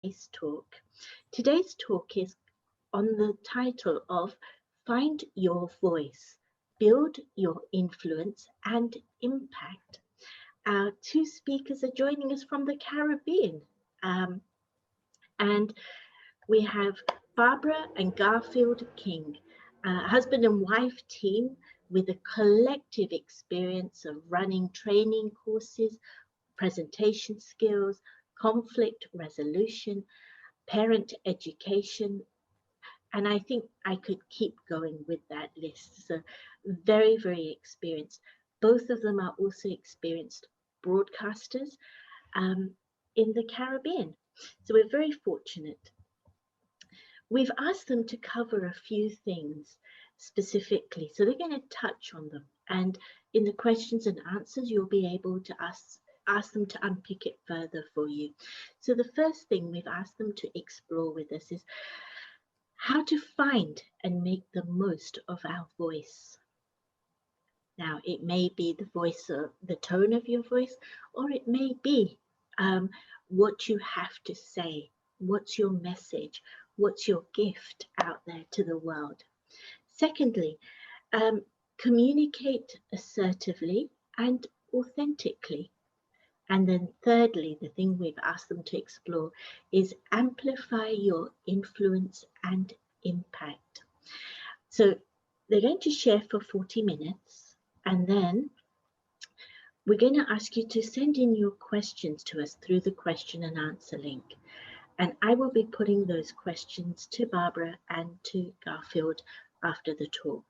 today's talk. Today's talk is on the title of Find Your Voice, Build Your Influence and Impact. Our two speakers are joining us from the Caribbean. Um, and we have Barbara and Garfield King, a husband and wife team with a collective experience of running training courses, presentation skills, conflict resolution, parent education, and I think I could keep going with that list. So very, very experienced. Both of them are also experienced broadcasters um, in the Caribbean. So we're very fortunate. We've asked them to cover a few things specifically. So they're going to touch on them. And in the questions and answers, you'll be able to ask them to unpick it further for you. So the first thing we've asked them to explore with us is how to find and make the most of our voice. Now, it may be the voice of the tone of your voice, or it may be what you have to say. What's your message? What's your gift out there to the world? Secondly, communicate assertively and authentically. And then thirdly, the thing we've asked them to explore is amplify your influence and impact. So they're going to share for 40 minutes, and then we're going to ask you to send in your questions to us through the question and answer link. And I will be putting those questions to Barbara and to Garfield after the talk.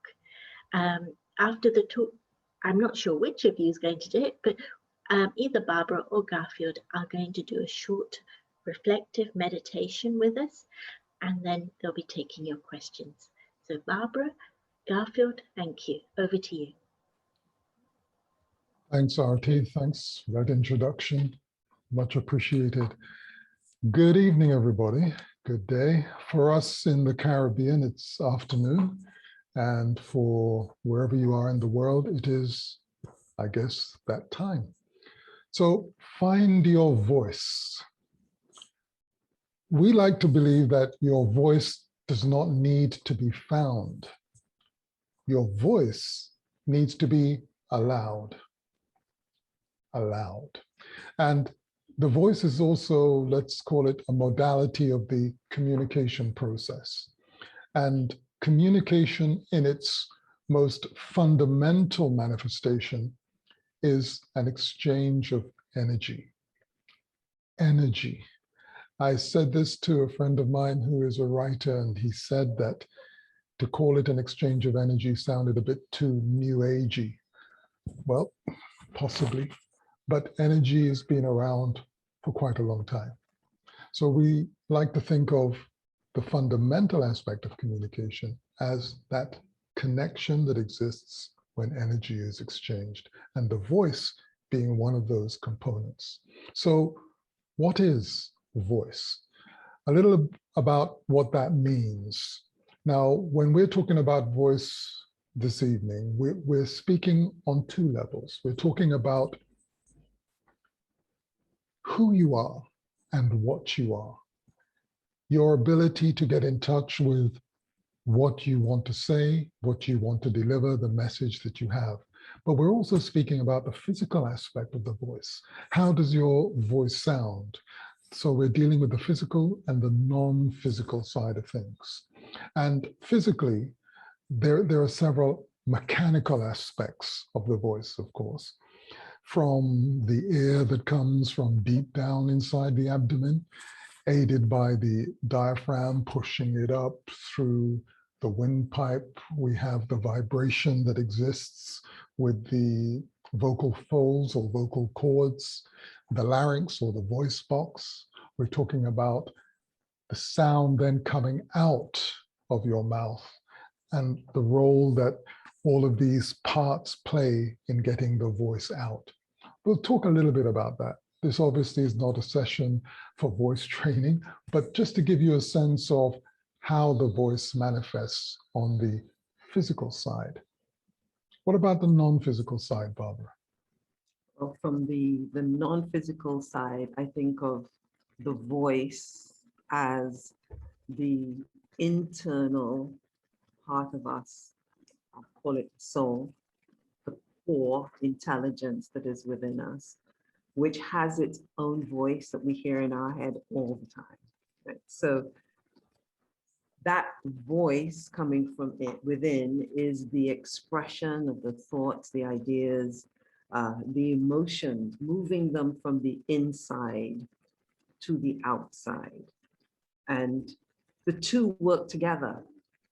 After the talk, I'm not sure which of you is going to do it, but either Barbara or Garfield are going to do a short reflective meditation with us, and then they'll be taking your questions. So Barbara, Garfield, thank you. Over to you. Thanks, Artie. Thanks for that introduction. Much appreciated. Good evening, everybody. Good day. For us in the Caribbean, it's afternoon. And for wherever you are in the world, it is, I guess, that time. So find your voice. We like to believe that your voice does not need to be found. Your voice needs to be allowed. And the voice is also, let's call it a modality of the communication process. And communication in its most fundamental manifestation is an exchange of energy. Energy. I said this to a friend of mine who is a writer, and he said that to call it an exchange of energy sounded a bit too new agey. Well, possibly, but energy has been around for quite a long time. So we like to think of the fundamental aspect of communication as that connection that exists when energy is exchanged, and the voice being one of those components. So what is voice? A little about what that means. Now, when we're talking about voice this evening, we're speaking on two levels. We're talking about who you are and what you are. Your ability to get in touch with what you want to say, what you want to deliver, the message that you have. But we're also speaking about the physical aspect of the voice. How does your voice sound? So we're dealing with the physical and the non-physical side of things. And physically, there are several mechanical aspects of the voice, of course, from the air that comes from deep down inside the abdomen, aided by the diaphragm pushing it up through the windpipe. We have the vibration that exists with the vocal folds or vocal cords, the larynx or the voice box. We're talking about the sound then coming out of your mouth and the role that all of these parts play in getting the voice out. We'll talk a little bit about that. This obviously is not a session for voice training, but just to give you a sense of how the voice manifests on the physical side. What about the non-physical side, Barbara? Well, from the non-physical side, I think of the voice as the internal part of us, I'll call it soul, the core intelligence that is within us, which has its own voice that we hear in our head all the time. Right? So that voice coming from it within is the expression of the thoughts, the ideas, the emotions, moving them from the inside to the outside. And the two work together.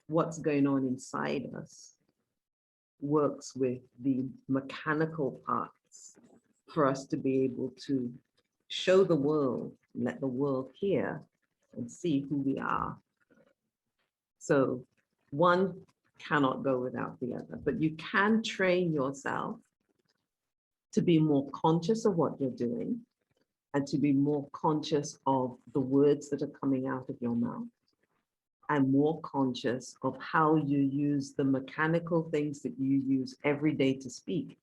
What's going on inside us works with the mechanical parts for us to be able to show the world, let the world hear and see who we are. So one cannot go without the other, but you can train yourself to be more conscious of what you're doing and to be more conscious of the words that are coming out of your mouth and more conscious of how you use the mechanical things that you use every day to speak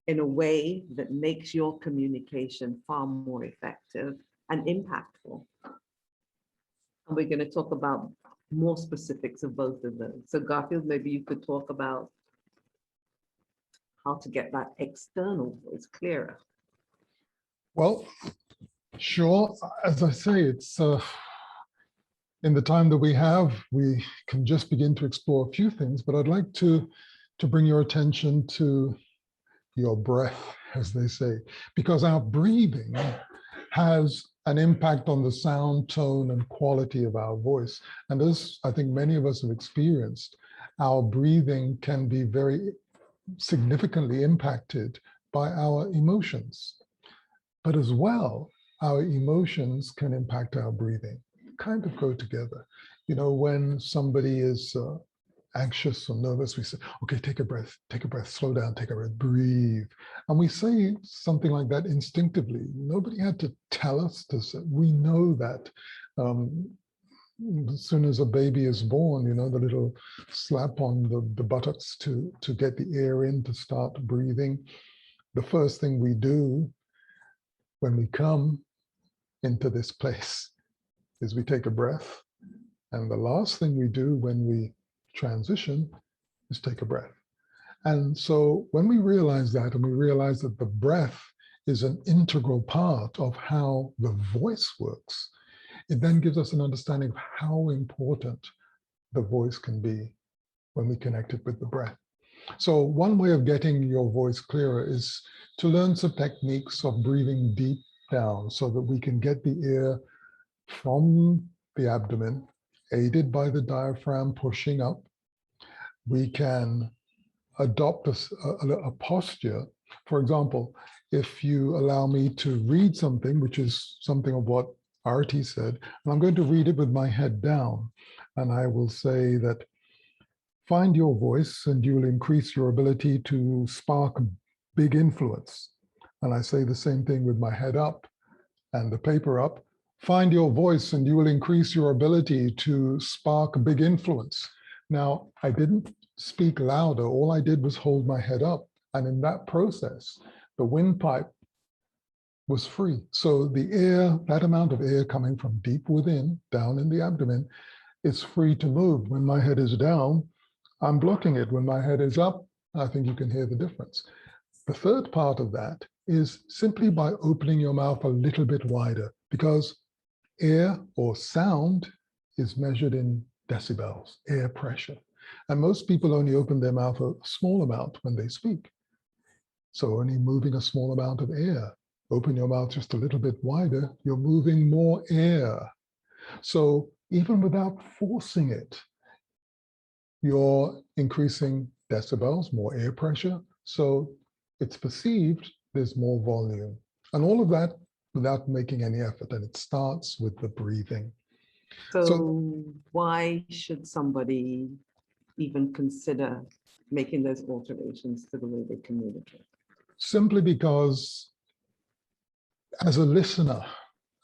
in a way that makes your communication far more effective and impactful. And we're going to talk about more specifics of both of those. So Garfield, maybe you could talk about how to get that external voice clearer. Well, sure. As I say, it's in the time that we have, we can just begin to explore a few things, but I'd like to bring your attention to your breath, as they say, because our breathing has an impact on the sound, tone, and quality of our voice. And as I think many of us have experienced, our breathing can be very significantly impacted by our emotions. But as well, our emotions can impact our breathing, kind of go together. You know, when somebody is anxious or nervous, we say, okay, take a breath, slow down, take a breath, breathe. And we say something like that instinctively. Nobody had to tell us to say, we know that. As soon as a baby is born, you know, the little slap on the buttocks to get the air in, to start breathing. The first thing we do when we come into this place is we take a breath. And the last thing we do when we transition is take a breath. And so when we realize that, and we realize that the breath is an integral part of how the voice works, it then gives us an understanding of how important the voice can be when we connect it with the breath. So one way of getting your voice clearer is to learn some techniques of breathing deep down so that we can get the air from the abdomen, aided by the diaphragm pushing up. We can adopt a posture. For example, if you allow me to read something, which is something of what Arti said, and I'm going to read it with my head down, and I will say that find your voice and you will increase your ability to spark big influence. And I say the same thing with my head up and the paper up. Find your voice and you will increase your ability to spark big influence. Now, I didn't speak louder. All I did was hold my head up. And in that process, the windpipe was free. So the air, that amount of air coming from deep within, down in the abdomen, is free to move. When my head is down, I'm blocking it. When my head is up, I think you can hear the difference. The third part of that is simply by opening your mouth a little bit wider, because air or sound is measured in decibels, air pressure. And most people only open their mouth a small amount when they speak. So only moving a small amount of air. Open your mouth just a little bit wider, you're moving more air. So even without forcing it, you're increasing decibels, more air pressure. So it's perceived there's more volume. And all of that without making any effort. And it starts with the breathing. So why should somebody even consider making those alterations to the way they communicate? Simply because as a listener,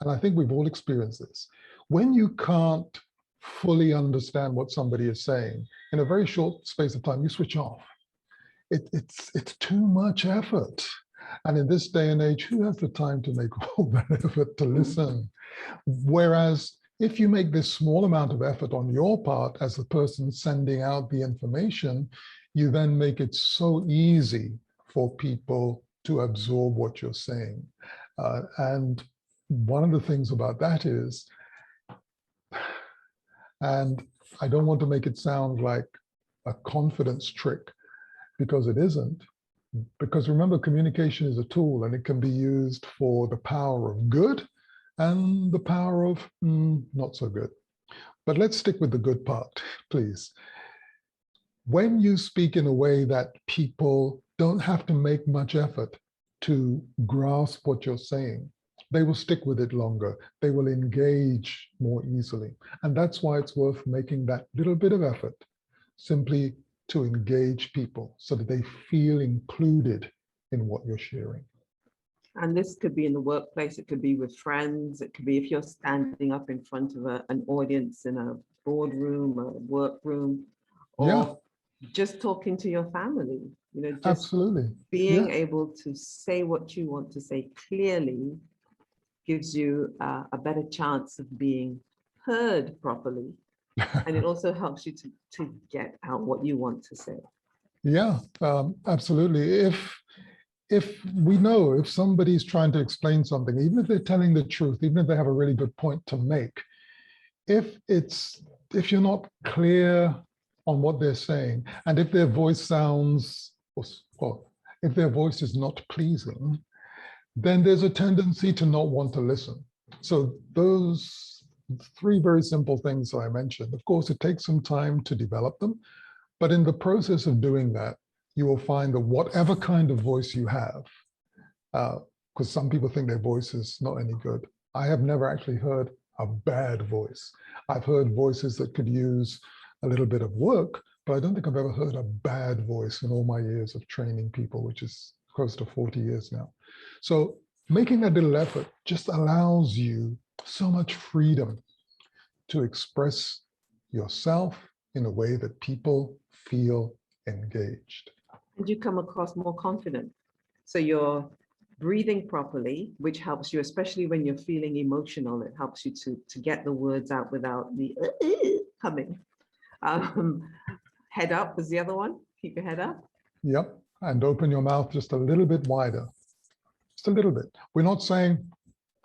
and I think we've all experienced this, when you can't fully understand what somebody is saying, in a very short space of time, you switch off. It's too much effort. And in this day and age, who has the time to make all that effort to listen? Whereas If you make this small amount of effort on your part as the person sending out the information, you then make it so easy for people to absorb what you're saying. And one of the things about that is, and I don't want to make it sound like a confidence trick, because it isn't. Because remember, communication is a tool and it can be used for the power of good and the power of not so good. But let's stick with the good part, please. When you speak in a way that people don't have to make much effort to grasp what you're saying, they will stick with it longer. They will engage more easily. And that's why it's worth making that little bit of effort simply to engage people so that they feel included in what you're sharing. And this could be in the workplace, it could be with friends, it could be if you're standing up in front of an audience in a boardroom, a workroom, or just talking to your family, just absolutely being able to say what you want to say clearly gives you a better chance of being heard properly. And it also helps you to get out what you want to say. Yeah, absolutely. If we know if somebody's trying to explain something, even if they're telling the truth, even if they have a really good point to make, if you're not clear on what they're saying, and if their voice sounds, or if their voice is not pleasing, then there's a tendency to not want to listen. So those three very simple things that I mentioned, of course, it takes some time to develop them, but in the process of doing that, you will find that whatever kind of voice you have, because some people think their voice is not any good. I have never actually heard a bad voice. I've heard voices that could use a little bit of work, but I don't think I've ever heard a bad voice in all my years of training people, which is close to 40 years now. So making that little effort just allows you so much freedom to express yourself in a way that people feel engaged. And you come across more confident. So you're breathing properly, which helps you, especially when you're feeling emotional. It helps you to get the words out without the coming. Head up was the other one. Keep your head up. Yep. And open your mouth just a little bit wider. Just a little bit. We're not saying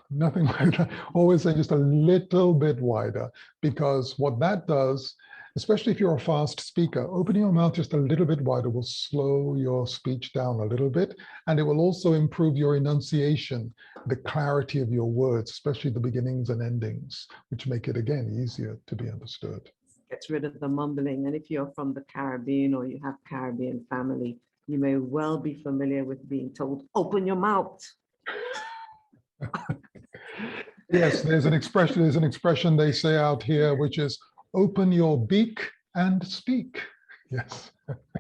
nothing like that. Always say just a little bit wider, because what that does, especially if you're a fast speaker, opening your mouth just a little bit wider will slow your speech down a little bit, and it will also improve your enunciation, the clarity of your words, especially the beginnings and endings, which make it, again, easier to be understood. Gets rid of the mumbling. And if you're from the Caribbean or you have Caribbean family, you may well be familiar with being told, open your mouth. Yes, there's an expression they say out here, which is open your beak and speak. Yes.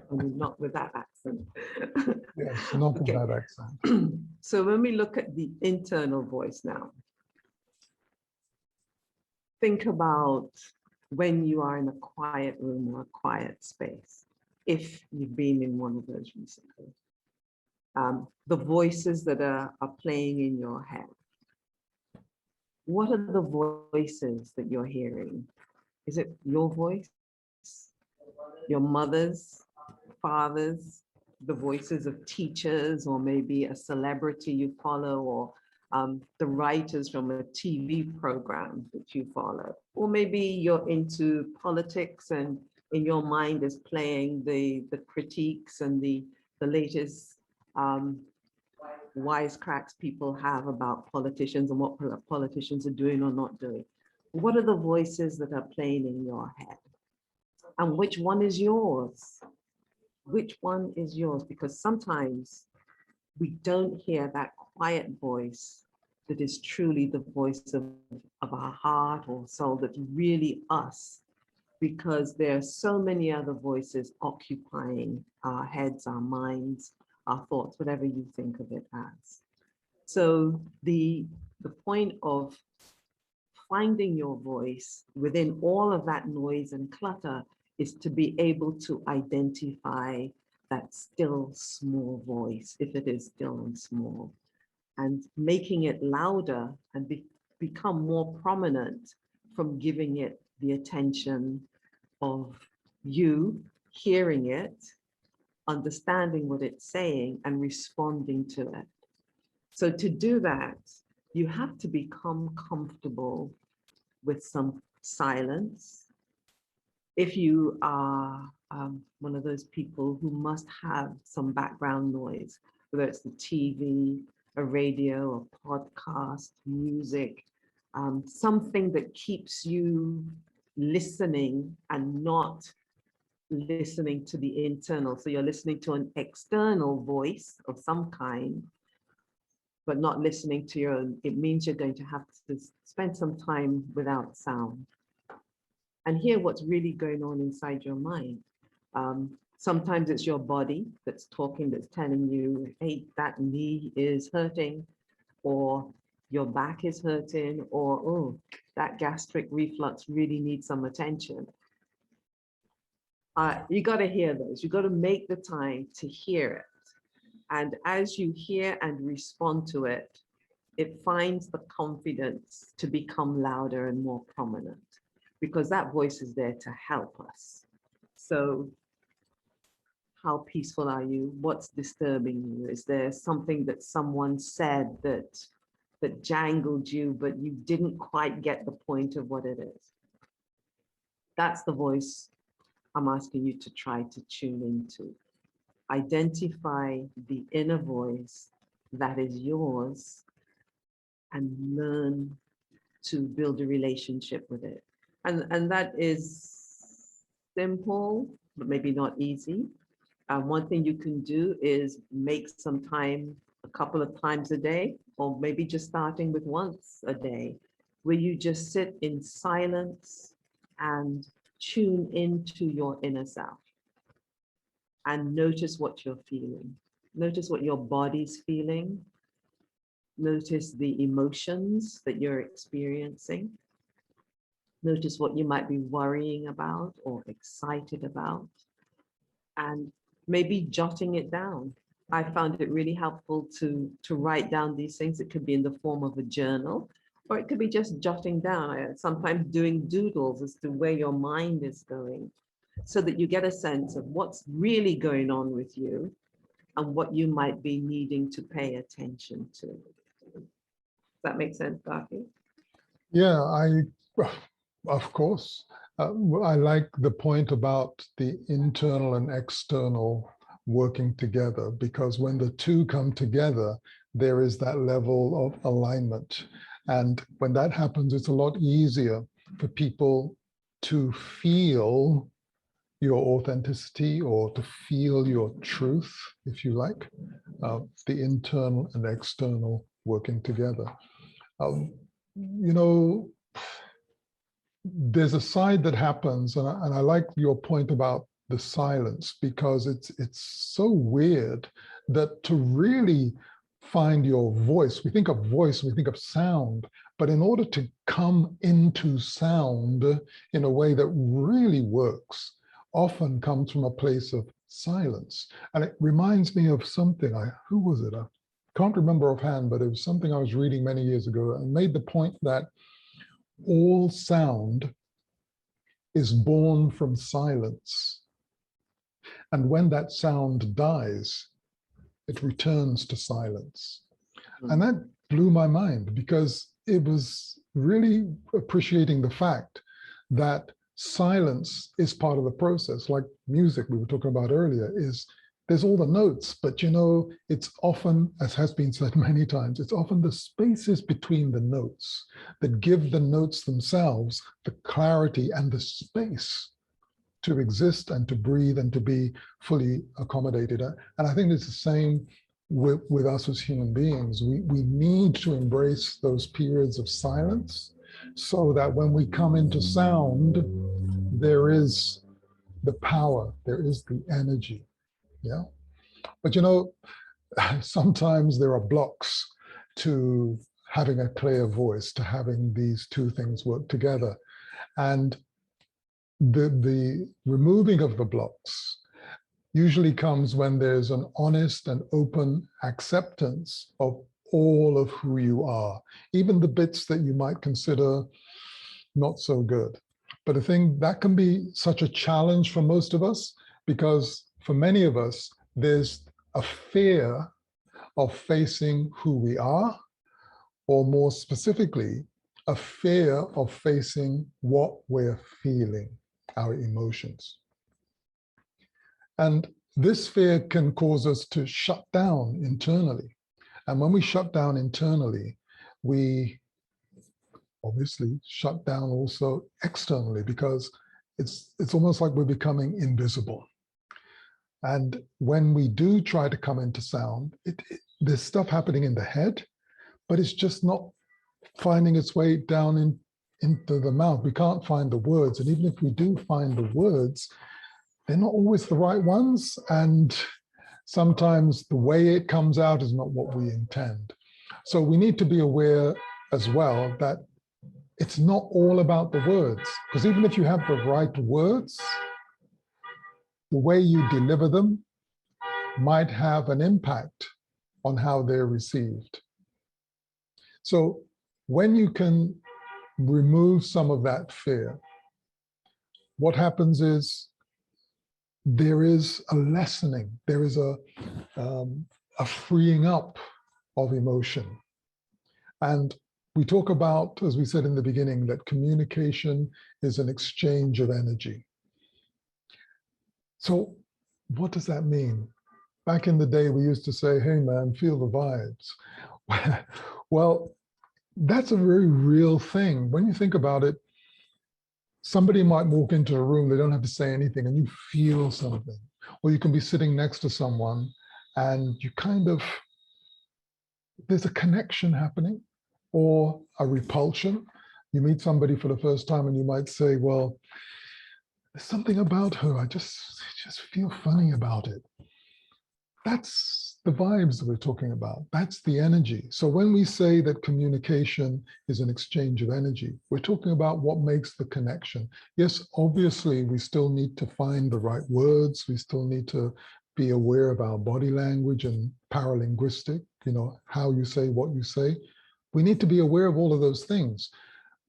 Not with that accent. Yes, not with that accent. So when we look at the internal voice now, think about when you are in a quiet room or a quiet space, if you've been in one of those recently. The voices that are playing in your head. What are the voices that you're hearing? Is it your voice, your mother's, father's, the voices of teachers, or maybe a celebrity you follow, or the writers from a TV program that you follow? Or maybe you're into politics and in your mind is playing the critiques and the latest wisecracks people have about politicians and what politicians are doing or not doing. What are the voices that are playing in your head? And which one is yours? Which one is yours? Because sometimes we don't hear that quiet voice that is truly the voice of our heart or soul, that's really us, because there are so many other voices occupying our heads, our minds, our thoughts, whatever you think of it as. So the point of finding your voice within all of that noise and clutter is to be able to identify that still small voice, if it is still and small, and making it louder and become more prominent from giving it the attention of you hearing it, understanding what it's saying, and responding to it. So to do that, you have to become comfortable with some silence. If you are one of those people who must have some background noise, whether it's the TV, a radio, a podcast, music, something that keeps you listening and not listening to the internal. So you're listening to an external voice of some kind, but not listening to your own. It means you're going to have to spend some time without sound and hear what's really going on inside your mind. Sometimes it's your body that's talking, that's telling you, hey, that knee is hurting, or your back is hurting, or, oh, that gastric reflux really needs some attention. You got to hear those. You got to make the time to hear it. And as you hear and respond to it, it finds the confidence to become louder and more prominent, because that voice is there to help us. So how peaceful are you? What's disturbing you? Is there something that someone said that jangled you, but you didn't quite get the point of what it is? That's the voice I'm asking you to try to tune into. Identify the inner voice that is yours and learn to build a relationship with it. And that is simple, but maybe not easy. One thing you can do is make some time a couple of times a day, or maybe just starting with once a day, where you just sit in silence and tune into your inner self and notice what you're feeling. Notice what your body's feeling. Notice the emotions that you're experiencing. Notice what you might be worrying about or excited about, and maybe jotting it down. I found it really helpful to write down these things. It could be in the form of a journal, or it could be just jotting down. Sometimes doing doodles as to where your mind is going, so that you get a sense of what's really going on with you and what you might be needing to pay attention to. Does that make sense, Garfield? Yeah, of course. I like the point about the internal and external working together, because when the two come together, there is that level of alignment. And when that happens, it's a lot easier for people to feel your authenticity, or to feel your truth, if you like, the internal and external working together. You know, there's a side that happens, and I like your point about the silence, because it's so weird that to really find your voice, we think of sound, but in order to come into sound in a way that really works, often comes from a place of silence. And it reminds me of something, who was it? I can't remember offhand, but it was something I was reading many years ago, and made the point that all sound is born from silence. And when that sound dies, it returns to silence. And that blew my mind, because it was really appreciating the fact that silence is part of the process. Like music we were talking about earlier, there's all the notes, but you know, it's often, as has been said many times, it's often the spaces between the notes that give the notes themselves the clarity and the space to exist and to breathe and to be fully accommodated. And I think it's the same with us as human beings. We need to embrace those periods of silence, so that when we come into sound, there is the power, there is the energy. Yeah. But you know, sometimes there are blocks to having a clear voice, to having these two things work together. And the removing of the blocks usually comes when there's an honest and open acceptance of all of who you are, even the bits that you might consider not so good. But I think that can be such a challenge for most of us, because for many of us, there's a fear of facing who we are, or more specifically, a fear of facing what we're feeling, our emotions. And this fear can cause us to shut down internally. And when we shut down internally, we obviously shut down also externally, because it's almost like we're becoming invisible. And when we do try to come into sound, there's stuff happening in the head, but it's just not finding its way down into the mouth. We can't find the words. And even if we do find the words, they're not always the right ones. And sometimes the way it comes out is not what we intend. So we need to be aware as well that it's not all about the words, because even if you have the right words, the way you deliver them might have an impact on how they're received. So when you can remove some of that fear, what happens is there is a lessening, there is a freeing up of emotion. And we talk about, as we said in the beginning, that communication is an exchange of energy. So what does that mean? Back in the day, we used to say, hey man, feel the vibes. Well, that's a very real thing. When you think about it, somebody might walk into a room, they don't have to say anything, and you feel something. Or you can be sitting next to someone and you kind of, there's a connection happening, or a repulsion. You meet somebody for the first time and you might say, well, there's something about her, I just feel funny about it. That's the vibes that we're talking about. That's the energy. So when we say that communication is an exchange of energy, we're talking about what makes the connection. Yes, obviously, we still need to find the right words. We still need to be aware of our body language and paralinguistic, how you say what you say. We need to be aware of all of those things.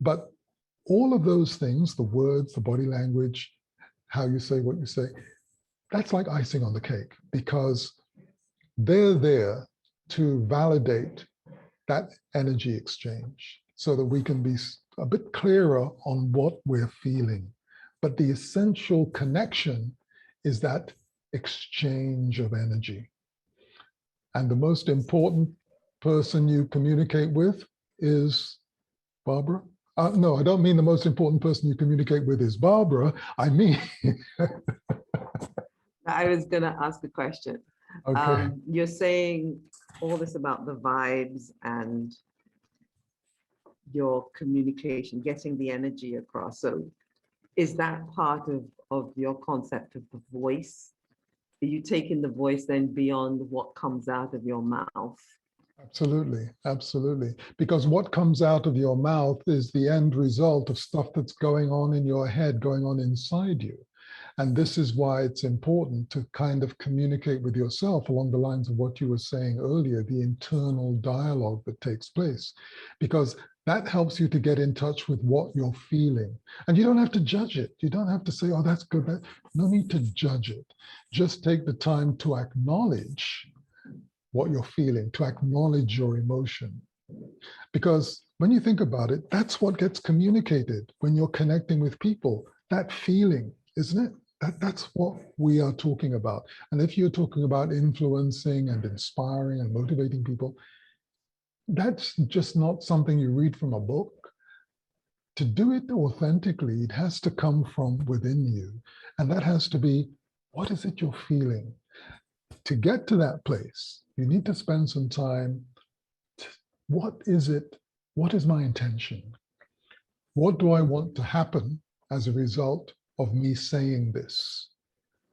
But all of those things, the words, the body language, how you say what you say, that's like icing on the cake, because they're there to validate that energy exchange so that we can be a bit clearer on what we're feeling. But the essential connection is that exchange of energy. And the most important person you communicate with is Barbara. No, I don't mean the most important person you communicate with is Barbara. I mean. I was going to ask a question. Okay. You're saying all this about the vibes and your communication, getting the energy across. So is that part of your concept of the voice? Are you taking the voice then beyond what comes out of your mouth? Absolutely, absolutely. Because what comes out of your mouth is the end result of stuff that's going on in your head, going on inside you. And this is why it's important to kind of communicate with yourself along the lines of what you were saying earlier, the internal dialogue that takes place, because that helps you to get in touch with what you're feeling. And you don't have to judge it. You don't have to say, oh, that's good. No need to judge it. Just take the time to acknowledge what you're feeling, to acknowledge your emotion. Because when you think about it, that's what gets communicated when you're connecting with people, that feeling, isn't it? That's what we are talking about. And if you're talking about influencing and inspiring and motivating people, that's just not something you read from a book. To do it authentically, it has to come from within you. And that has to be, what is it you're feeling? To get to that place, you need to spend some time. What is it? What is my intention? What do I want to happen as a result of me saying this?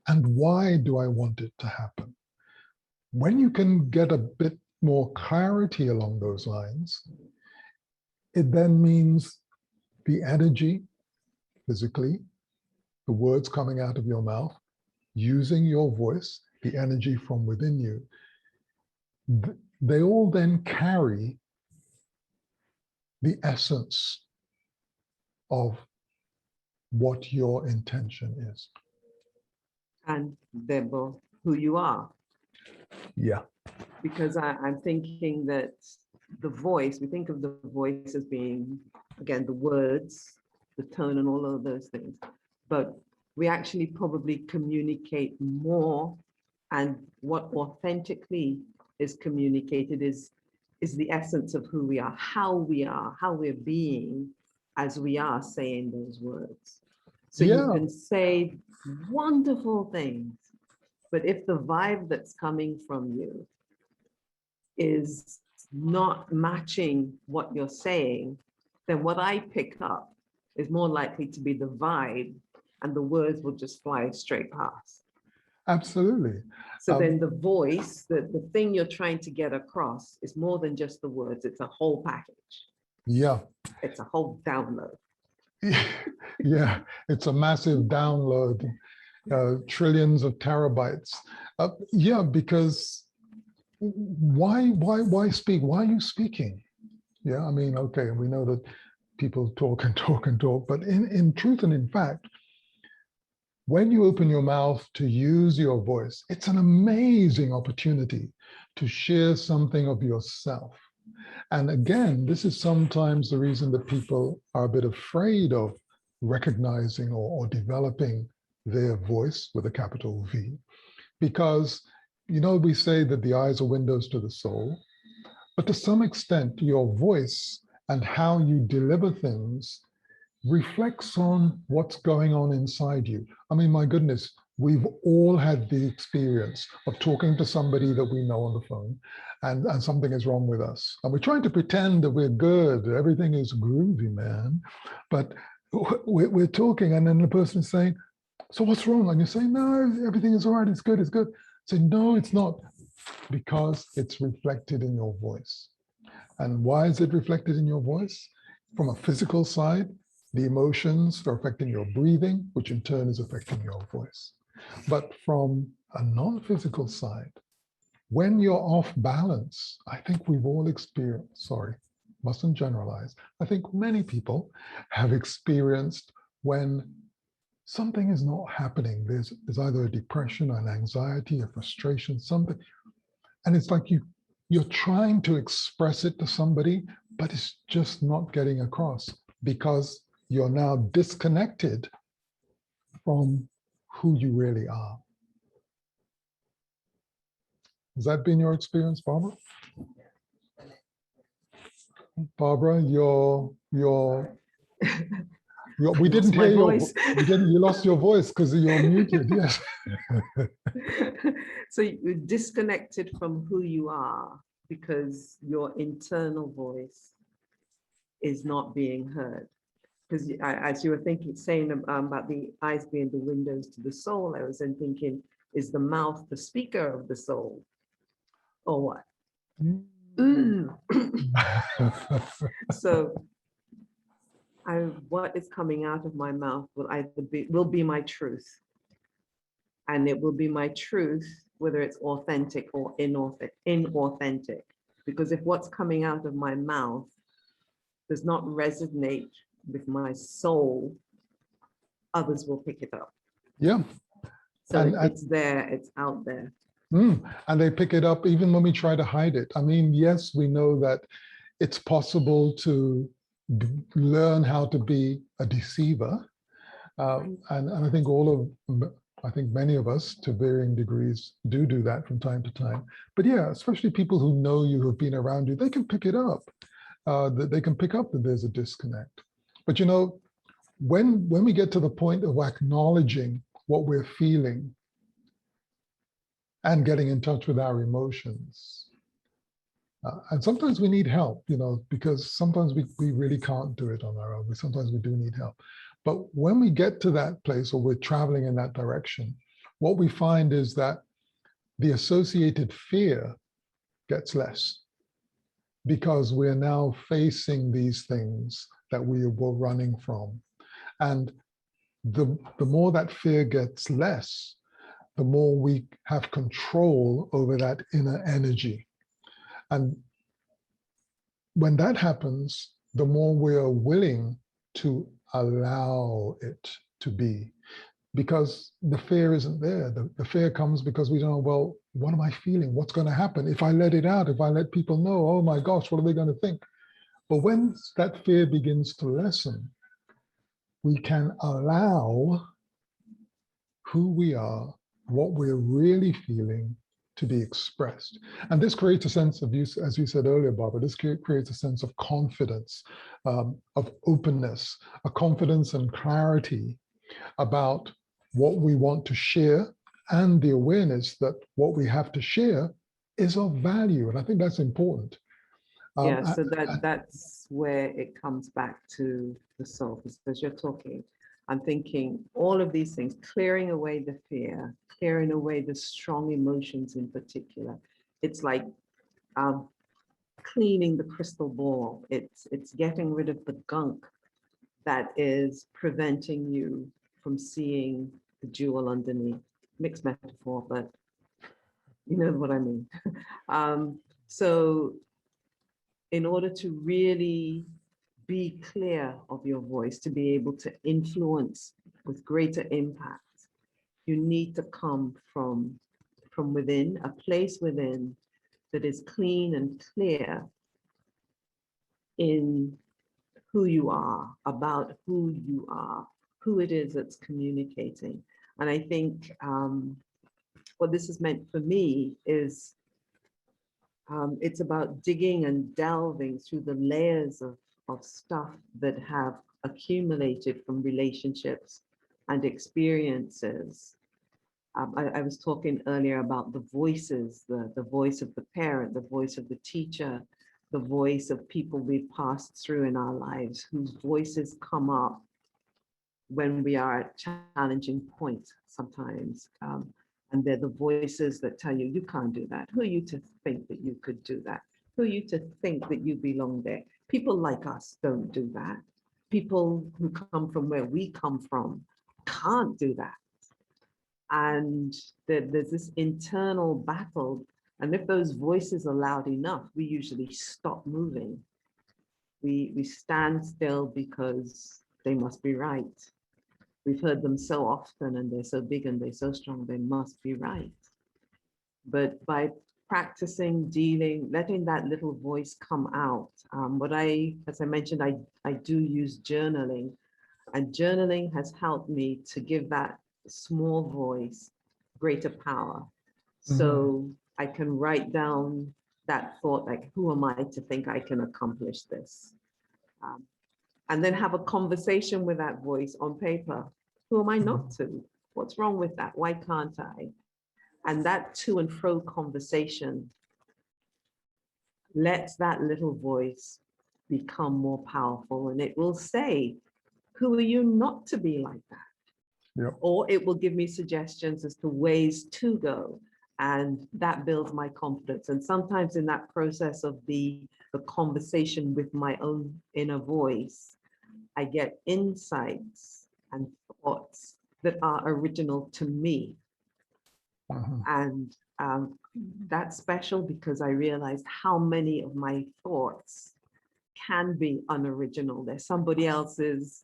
And why do I want it to happen? When you can get a bit more clarity along those lines, it then means the energy, physically, the words coming out of your mouth, using your voice, the energy from within you, they all then carry the essence of what your intention is. And therefore who you are. Yeah. Because I'm thinking that the voice, we think of the voice as being, again, the words, the tone, and all of those things. But we actually probably communicate more, and what authentically is communicated is the essence of who we are, how we're being as we are saying those words. So you Yeah. can say wonderful things, but if the vibe that's coming from you is not matching what you're saying, then what I pick up is more likely to be the vibe, and the words will just fly straight past. Absolutely. So then the voice, the thing you're trying to get across is more than just the words, it's a whole package. Yeah. It's a whole download. Yeah, it's a massive download, trillions of terabytes. Yeah, because why speak? Why are you speaking? Yeah, I mean, okay, we know that people talk and talk and talk, but in truth and in fact, when you open your mouth to use your voice, it's an amazing opportunity to share something of yourself. And again, this is sometimes the reason that people are a bit afraid of recognizing or developing their voice with a capital V. Because, you know, we say that the eyes are windows to the soul, but to some extent, your voice and how you deliver things reflects on what's going on inside you. I mean, my goodness, we've all had the experience of talking to somebody that we know on the phone, and something is wrong with us. And we're trying to pretend that we're good, everything is groovy, man. But we're talking, and then the person is saying, so what's wrong? And you say, no, everything is all right, it's good, it's good. Say, no, it's not, because it's reflected in your voice. And why is it reflected in your voice? From a physical side, the emotions are affecting your breathing, which in turn is affecting your voice. But from a non-physical side, when you're off balance, I think we've all experienced, sorry, mustn't generalize. I think many people have experienced when something is not happening. There's either a depression, an anxiety, a frustration, something. And it's like you're trying to express it to somebody, but it's just not getting across because you're now disconnected from who you really are. Has that been your experience, Barbara? Barbara, we didn't hear your voice. You lost your voice because you're muted, yes. So you're disconnected from who you are because your internal voice is not being heard. Because as you were saying about the eyes being the windows to the soul, I was then thinking, is the mouth the speaker of the soul, or what? So what is coming out of my mouth will be my truth, and it will be my truth whether it's authentic or inauthentic. Because if what's coming out of my mouth does not resonate with my soul, others will pick it up. Yeah. So it's there, it's out there. And they pick it up even when we try to hide it. I mean, yes, we know that it's possible to learn how to be a deceiver. And I think many of us to varying degrees do that from time to time. But yeah, especially people who know you, who've been around you, they can pick it up. They can pick up that there's a disconnect. But you know, when we get to the point of acknowledging what we're feeling and getting in touch with our emotions, and sometimes we need help, you know, because sometimes we really can't do it on our own. Sometimes we do need help. But when we get to that place, or we're traveling in that direction, what we find is that the associated fear gets less, because we're now facing these things that we were running from. And the more that fear gets less, the more we have control over that inner energy. And when that happens, the more we are willing to allow it to be, because the fear isn't there. The fear comes because we don't know, well, what am I feeling? What's going to happen if I let it out? If I let people know, oh my gosh, what are they going to think? But when that fear begins to lessen, we can allow who we are, what we're really feeling, to be expressed. And this creates a sense of, as you said earlier, Barbara, this creates a sense of confidence, of openness, a confidence and clarity about what we want to share, and the awareness that what we have to share is of value. And I think that's important. Yeah, so that's where it comes back to the soul. Because you're talking, I'm thinking all of these things, clearing away the fear, clearing away the strong emotions in particular. It's like cleaning the crystal ball. It's getting rid of the gunk that is preventing you from seeing the jewel underneath. Mixed metaphor, but you know what I mean. So in order to really be clear of your voice, to be able to influence with greater impact, you need to come from within, a place within that is clean and clear in who you are, about who you are, who it is that's communicating. And I think what this has meant for me is it's about digging and delving through the layers of stuff that have accumulated from relationships and experiences. I was talking earlier about the voices, the voice of the parent, the voice of the teacher, the voice of people we've passed through in our lives, whose voices come up when we are at challenging points sometimes. And they're the voices that tell you, you can't do that. Who are you to think that you could do that? Who are you to think that you belong there? People like us don't do that. People who come from where we come from can't do that. And there's this internal battle. And if those voices are loud enough, we usually stop moving. We stand still because they must be right. We've heard them so often, and they're so big and they're so strong, they must be right. But by practicing, dealing, letting that little voice come out, as I mentioned, I do use journaling, and journaling has helped me to give that small voice greater power. So I can write down that thought, like, who am I to think I can accomplish this? And then have a conversation with that voice on paper. Who am I not to? What's wrong with that? Why can't I? And that to and fro conversation lets that little voice become more powerful, and it will say, who are you not to be like that? Yep. Or it will give me suggestions as to ways to go. And that builds my confidence. And sometimes in that process of the conversation with my own inner voice, I get insights and thoughts that are original to me. And that's special because I realized how many of my thoughts can be unoriginal. There's somebody else's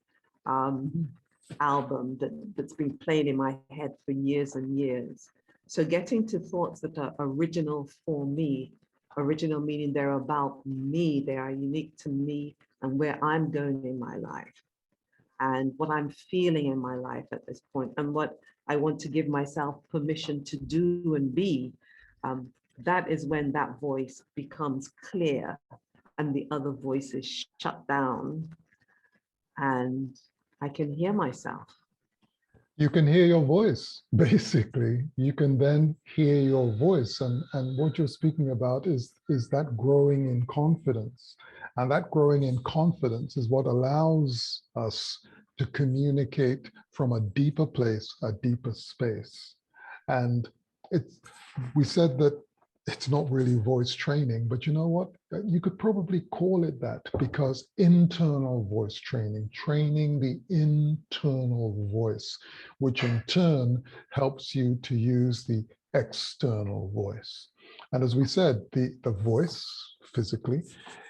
album that's been playing in my head for years and years. So getting to thoughts that are original for me, original meaning they're about me, they are unique to me and where I'm going in my life and what I'm feeling in my life at this point and what I want to give myself permission to do and be, that is when that voice becomes clear and the other voices shut down and I can hear myself. You can hear your voice, basically. You can then hear your voice. And what you're speaking about is that growing in confidence. And that growing in confidence is what allows us to communicate from a deeper place, a deeper space. And we said that it's not really voice training, but you know what? You could probably call it that because internal voice training, training the internal voice, which in turn helps you to use the external voice. And as we said, the voice physically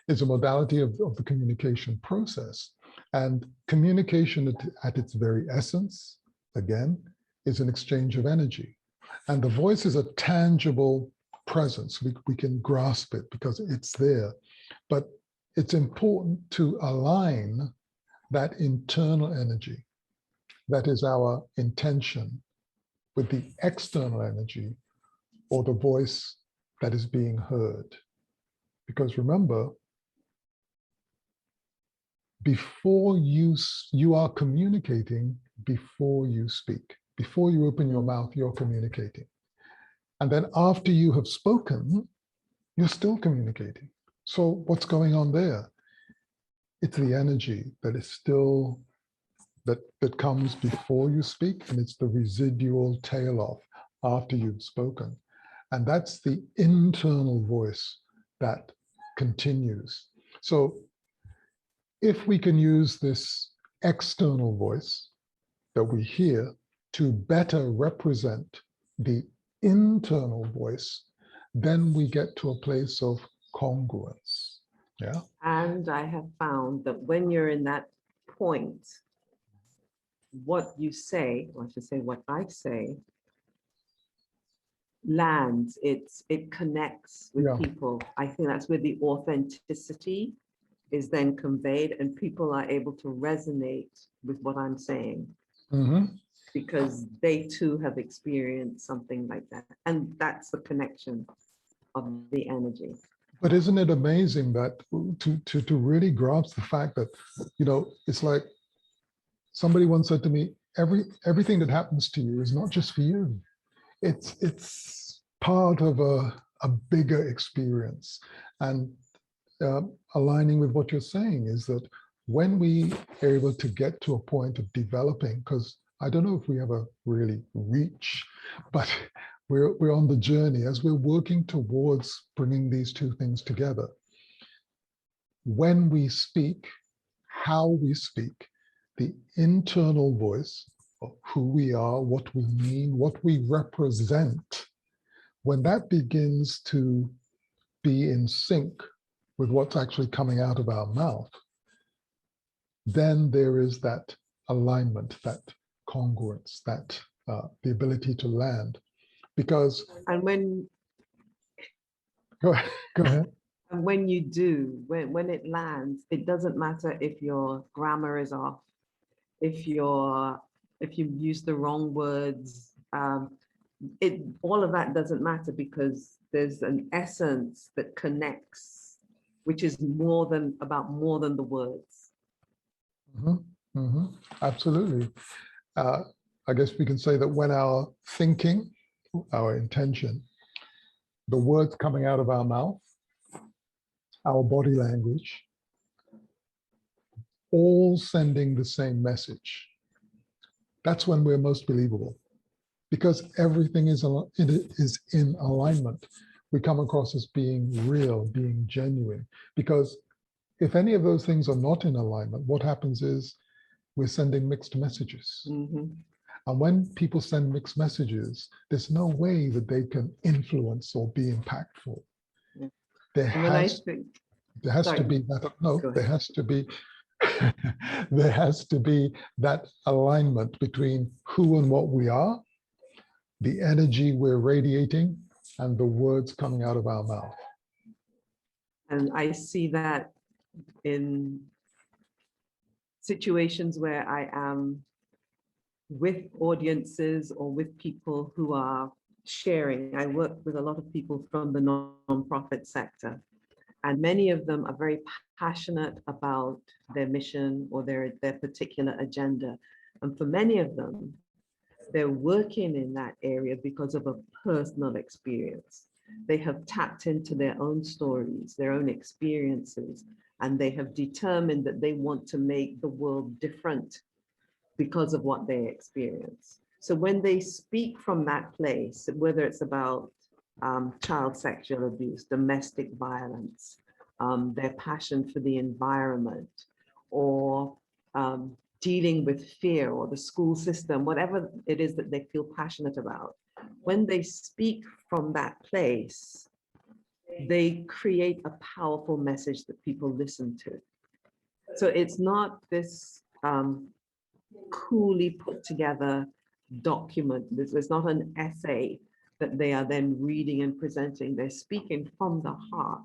is a modality of the communication process. And communication at its very essence, again, is an exchange of energy. And the voice is a tangible presence. We can grasp it because it's there. But it's important to align that internal energy, that is our intention, with the external energy or the voice that is being heard. Because remember, before you are communicating before you speak. Before you open your mouth, you're communicating. And then after you have spoken, you're still communicating. So what's going on there? It's the energy that is still, that comes before you speak, and it's the residual tail off after you've spoken. And that's the internal voice that continues. So if we can use this external voice that we hear to better represent the internal voice, then we get to a place of congruence. Yeah. And I have found that when you're in that point, what you say, or I should say what I say, lands, it connects with people. I think that's where the authenticity is then conveyed, and people are able to resonate with what I'm saying. Because they too have experienced something like that. And that's the connection of the energy. But isn't it amazing that to really grasp the fact that, it's like somebody once said to me, everything that happens to you is not just for you. It's part of a bigger experience. And aligning with what you're saying is that when we are able to get to a point of developing, because I don't know if we ever really reach, but we're on the journey as we're working towards bringing these two things together. When we speak, how we speak, the internal voice of who we are, what we mean, what we represent, when that begins to be in sync with what's actually coming out of our mouth, then there is that alignment, that congruence, that the ability to land. Because and when go ahead. And when you do, when it lands, it doesn't matter if your grammar is off, if you use the wrong words, all of that doesn't matter, because there's an essence that connects, which is more than the words. Absolutely. I guess we can say that when our thinking, our intention, the words coming out of our mouth, our body language, all sending the same message, that's when we're most believable, because everything is in alignment. We come across as being real, being genuine, because if any of those things are not in alignment, what happens is we're sending mixed messages. And when people send mixed messages, there's no way that they can influence or be impactful. There has to be that alignment between who and what we are, the energy we're radiating, and the words coming out of our mouth. And I see that in situations where I am with audiences or with people who are sharing. I work with a lot of people from the nonprofit sector, and many of them are very passionate about their mission or their particular agenda. And for many of them, they're working in that area because of a personal experience. They have tapped into their own stories, their own experiences, and they have determined that they want to make the world different because of what they experience. So when they speak from that place, whether it's about child sexual abuse, domestic violence, their passion for the environment, or dealing with fear or the school system, whatever it is that they feel passionate about, when they speak from that place, they create a powerful message that people listen to. So it's not this coolly put together document. It's not an essay that they are then reading and presenting. They're speaking from the heart,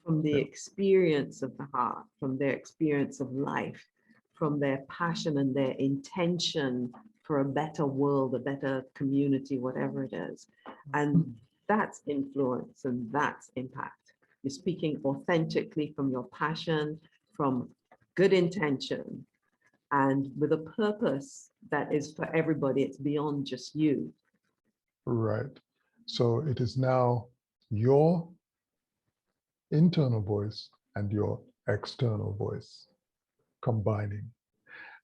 from the experience of the heart, from their experience of life, from their passion and their intention for a better world, a better community, whatever it is. And that's influence and that's impact. You're speaking authentically from your passion, from good intention, and with a purpose that is for everybody. It's beyond just you. Right. So it is now your internal voice and your external voice combining.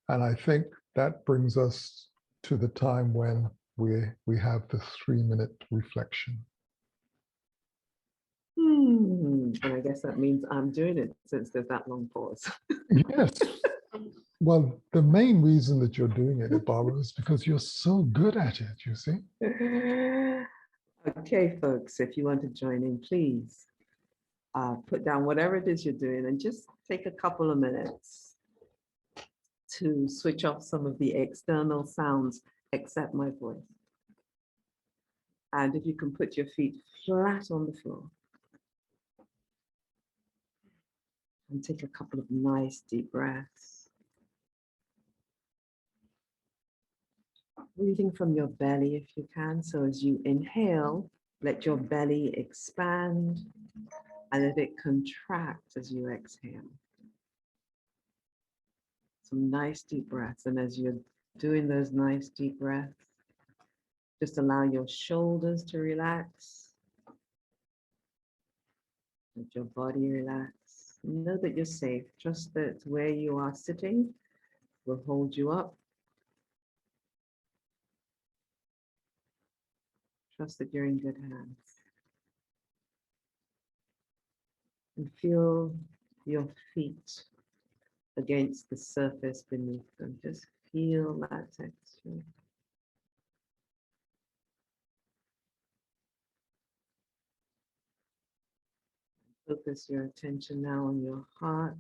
And I think that brings us to the time when we have the 3-minute reflection. And I guess that means I'm doing it since there's that long pause. Yes. Well, the main reason that you're doing it, Barbara, is because you're so good at it, you see. Okay, folks, if you want to join in, please put down whatever it is you're doing and just take a couple of minutes to switch off some of the external sounds except my voice. And if you can put your feet flat on the floor and take a couple of nice deep breaths. Breathing from your belly if you can. So as you inhale, let your belly expand and let it contract as you exhale. Some nice deep breaths. And as you're doing those nice deep breaths, just allow your shoulders to relax. Let your body relax. Know that you're safe. Trust that where you are sitting will hold you up. Trust that you're in good hands. And feel your feet against the surface beneath them. Just feel that texture. Focus your attention now on your heart.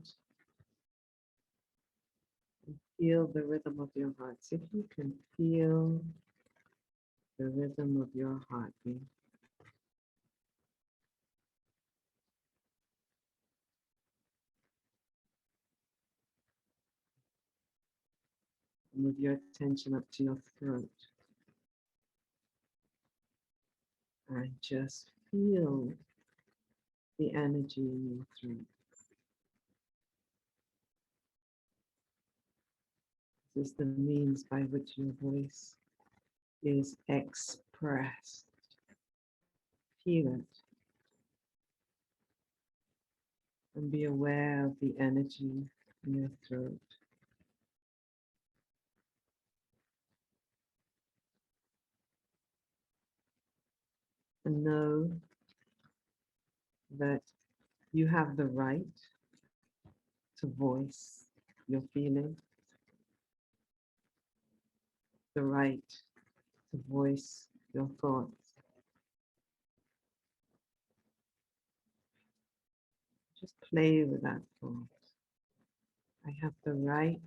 And feel the rhythm of your heart. See if you can feel the rhythm of your heartbeat. Move your attention up to your throat. And just feel the energy in your throat. This is the means by which your voice is expressed. Feel it. And be aware of the energy in your throat. And know that you have the right to voice your feelings, the right to voice your thoughts. Just play with that thought. I have the right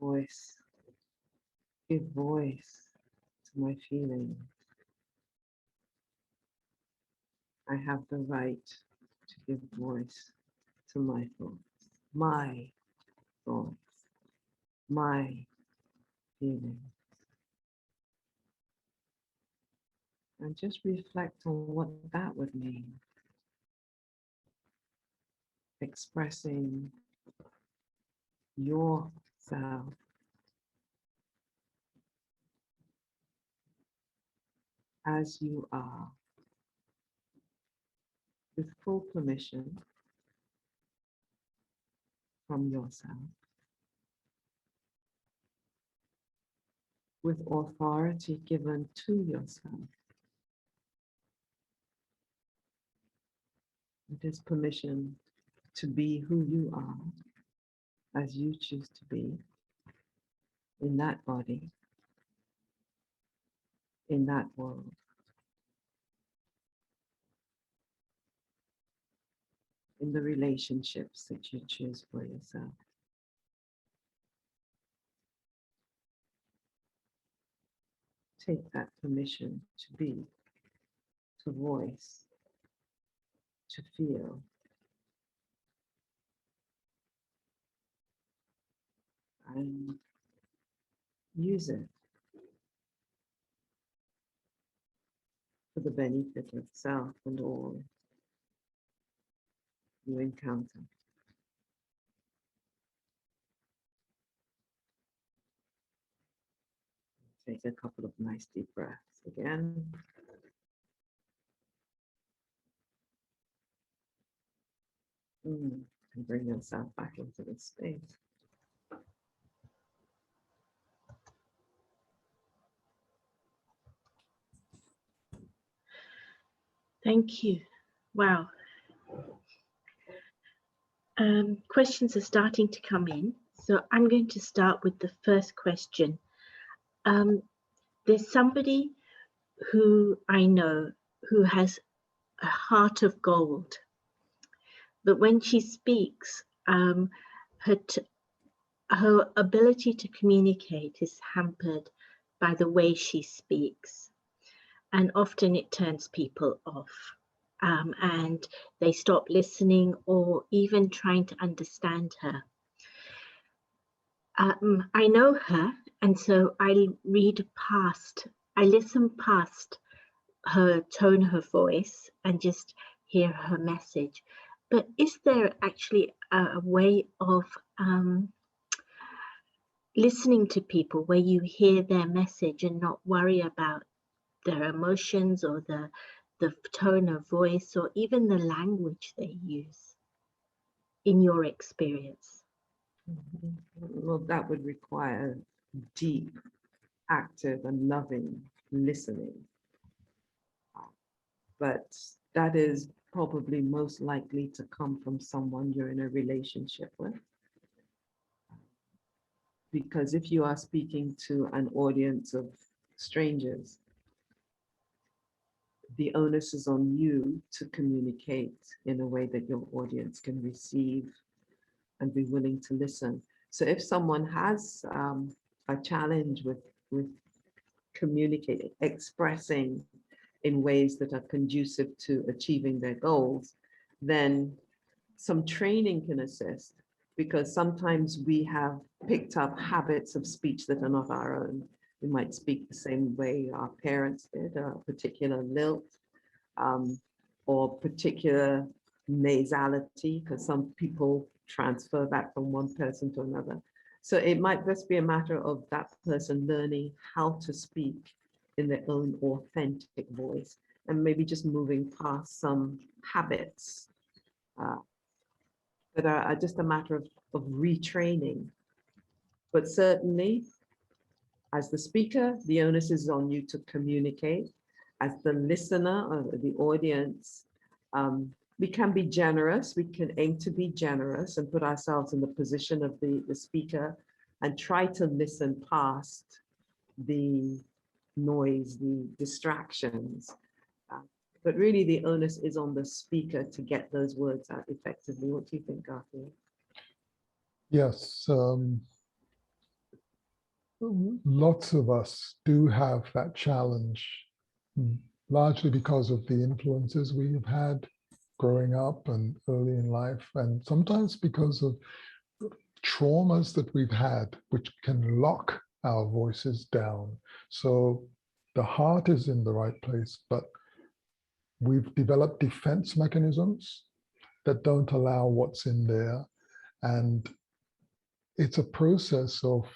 to give voice to my feelings. I have the right to give voice to my thoughts, my feelings. And just reflect on what that would mean. Expressing yourself as you are, with full permission from yourself, with authority given to yourself. It is permission to be who you are, as you choose to be, in that body, in that world. in the relationships that you choose for yourself. Take that permission to be, to voice, to feel, and use it for the benefit of self and all you encounter. Take a couple of nice deep breaths again. And bring yourself back into the space. Thank you. Wow. Questions are starting to come in. So I'm going to start with the first question. There's somebody who I know who has a heart of gold, but when she speaks, her ability to communicate is hampered by the way she speaks, and often it turns people off, and they stop listening or even trying to understand her. I know her, and so I listen past her tone, her voice, and just hear her message. But is there actually a way of listening to people where you hear their message and not worry about their emotions or the tone of voice or even the language they use, in your experience? Well, that would require deep, active, and loving listening. But that is probably most likely to come from someone you're in a relationship with. Because if you are speaking to an audience of strangers, the onus is on you to communicate in a way that your audience can receive and be willing to listen. So if someone has a challenge with communicating, expressing in ways that are conducive to achieving their goals, then some training can assist, because sometimes we have picked up habits of speech that are not our own. We might speak the same way our parents did, a particular lilt, or particular nasality, because some people transfer that from one person to another. So it might just be a matter of that person learning how to speak in their own authentic voice, and maybe just moving past some habits that are just a matter of retraining. But certainly, as the speaker, the onus is on you to communicate. As the listener or the audience, we can be generous. We can aim to be generous and put ourselves in the position of the speaker and try to listen past the noise, the distractions. But really the onus is on the speaker to get those words out effectively. What do you think, Garfield? Yes, lots of us do have that challenge, largely because of the influences we have had growing up and early in life, and sometimes because of traumas that we've had, which can lock our voices down. So the heart is in the right place, but we've developed defense mechanisms that don't allow what's in there. And it's a process of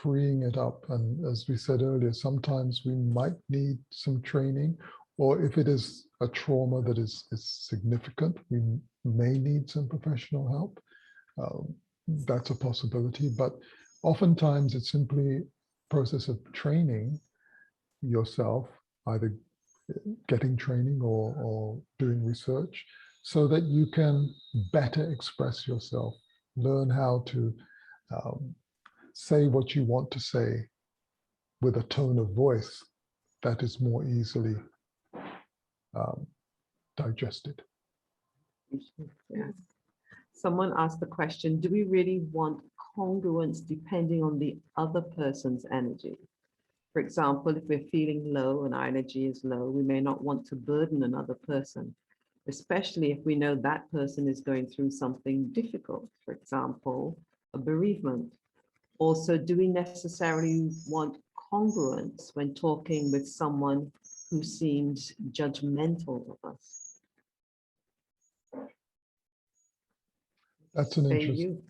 freeing it up. And as we said earlier, sometimes we might need some training, or if it is a trauma that is significant, we may need some professional help. That's a possibility, but oftentimes it's simply a process of training yourself, either getting training or doing research, so that you can better express yourself, learn how to say what you want to say with a tone of voice that is more easily digested. Yeah. Someone asked the question, do we really want congruence depending on the other person's energy? For example, if we're feeling low and our energy is low, we may not want to burden another person, especially if we know that person is going through something difficult, for example, a bereavement. Also, do we necessarily want congruence when talking with someone who seems judgmental of us? That's an Say interesting. you.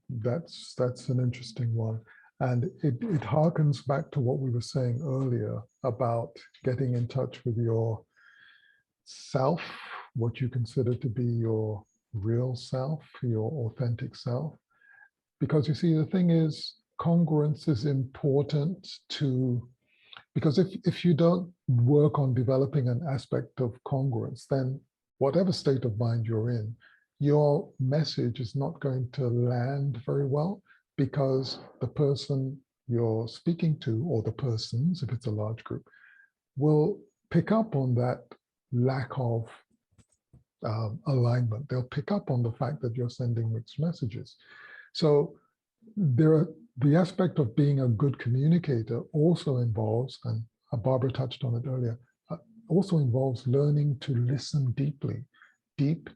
That's an interesting one. And it harkens back to what we were saying earlier about getting in touch with your self, what you consider to be your real self, your authentic self. Because you see, the thing is, congruence is important to, because if you don't work on developing an aspect of congruence, then whatever state of mind you're in, your message is not going to land very well, because the person you're speaking to, or the persons, if it's a large group, will pick up on that lack of alignment. They'll pick up on the fact that you're sending mixed messages. So the aspect of being a good communicator also involves, and Barbara touched on it earlier, also involves learning to listen deeply, deep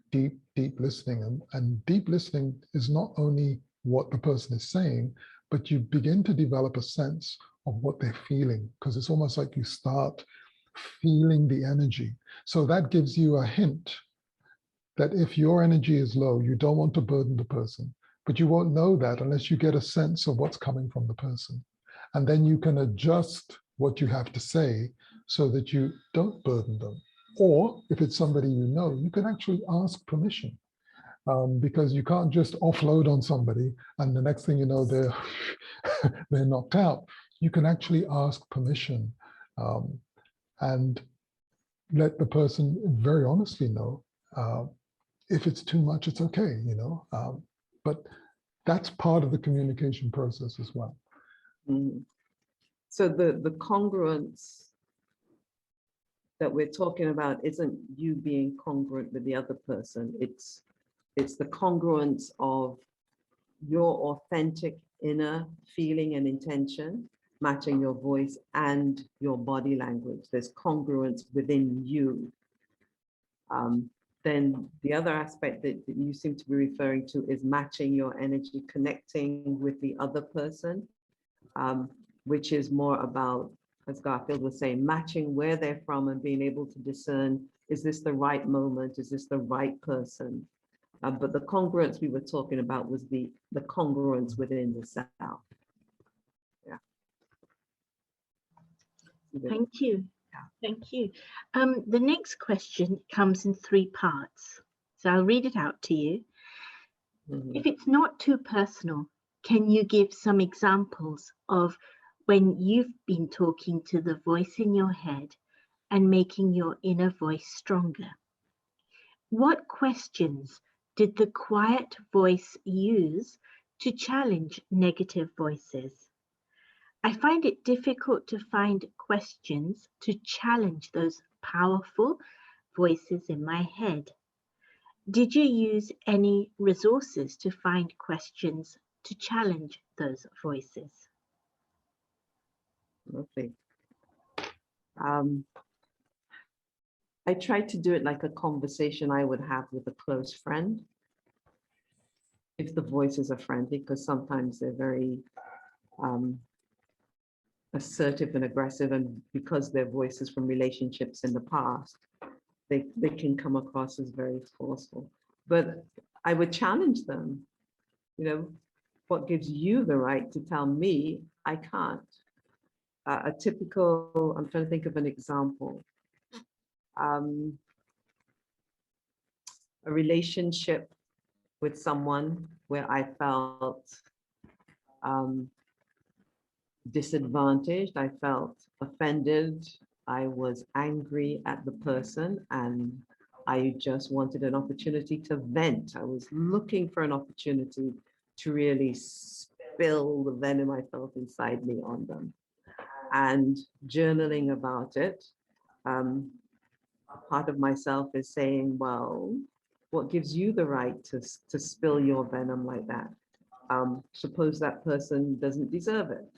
listening. And deep listening is not only what the person is saying, but you begin to develop a sense of what they're feeling, because it's almost like you start feeling the energy. So that gives you a hint that if your energy is low, you don't want to burden the person, but you won't know that unless you get a sense of what's coming from the person. And then you can adjust what you have to say so that you don't burden them. Or if it's somebody you know, you can actually ask permission, because you can't just offload on somebody and the next thing you know, they're knocked out. You can actually ask permission, and let the person very honestly know, if it's too much, it's okay, but that's part of the communication process as well. Mm. So the congruence that we're talking about isn't you being congruent with the other person. It's the congruence of your authentic inner feeling and intention matching your voice and your body language. There's congruence within you. Then the other aspect that you seem to be referring to is matching your energy, connecting with the other person, which is more about, as Garfield was saying, matching where they're from and being able to discern, is this the right moment? Is this the right person? But the congruence we were talking about was the congruence within the self. Yeah. Thank you. Thank you. The next question comes in 3 parts. So I'll read it out to you. Mm-hmm. If it's not too personal, can you give some examples of when you've been talking to the voice in your head and making your inner voice stronger? What questions did the quiet voice use to challenge negative voices? I find it difficult to find questions to challenge those powerful voices in my head. Did you use any resources to find questions to challenge those voices? Lovely. I tried to do it like a conversation I would have with a close friend, if the voices are friendly, because sometimes they're very assertive and aggressive, and because their voices from relationships in the past, they can come across as very forceful. But I would challenge them, what gives you the right to tell me I can't? A typical, I'm trying to think of an example. A relationship with someone where I felt disadvantaged, I felt offended, I was angry at the person, and I just wanted an opportunity to vent. I was looking for an opportunity to really spill the venom I felt inside me on them. And journaling about it, part of myself is saying, well, What gives you the right to spill your venom like that? Suppose that person doesn't deserve it.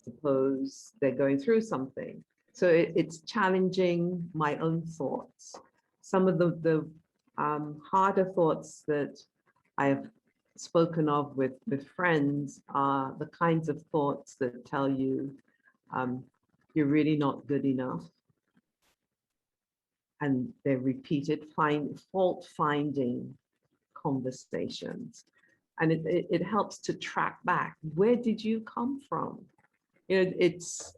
Suppose they're going through something. So it's challenging my own thoughts. Some of the harder thoughts that I have spoken of with friends are the kinds of thoughts that tell you you're really not good enough. And they're repeated, fault-finding conversations. And it helps to track back. Where did you come from? You know,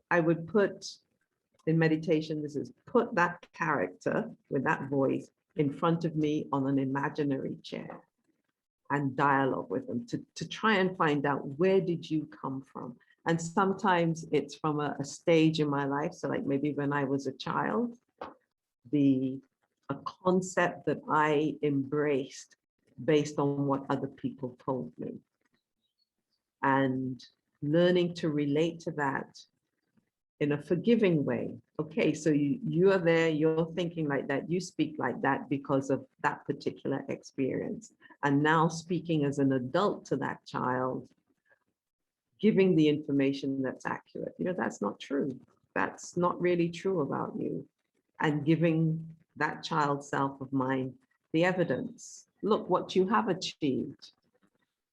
I would put in meditation, this is put that character with that voice in front of me on an imaginary chair and dialogue with them to try and find out, where did you come from? And sometimes it's from a stage in my life. So like maybe when I was a child, a concept that I embraced based on what other people told me. And learning to relate to that in a forgiving way. Okay, so you are there, you're thinking like that, you speak like that because of that particular experience. And now speaking as an adult to that child, giving the information that's accurate. You know, that's not true. That's not really true about you. And giving that child self of mine the evidence. Look what you have achieved.